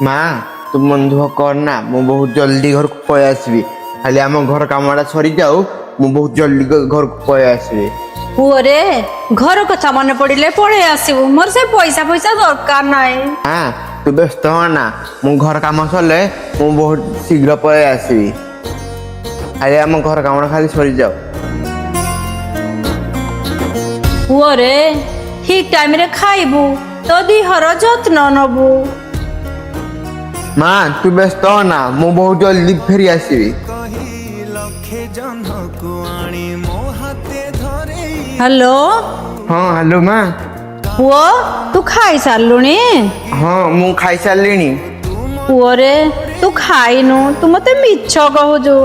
माँ तू मन दुख करना मु बहुत जल्दी घर को पळेଇ आसबी खाली आम घर कामटा सरी जाऊ मु बहुत जल्दी घर को पळेई आसबी। पुअरे घर कथा मन पड़े पड़े आसबू मोर से पैसा पैसा दरकार नाई। हाँ तू व्यस्त होना मु घर काम सरले मु बहुत शीघ्र पळेई आसबी खाली आम घर कामटा खाली सरी जाऊ। पुअरे ठीक टाइम रे खाइबू तो दिहर जत्न नबू। माँ तू व्यस्त होना मु बहुत जल्दी फेरी आसबी। हेलो हाँ हेलो माँ। पुओ तू खाई सारलुनी? हाँ मु खाई सारलिनी। पुअरे तू खाइनु तू मते मिछ कहूजु।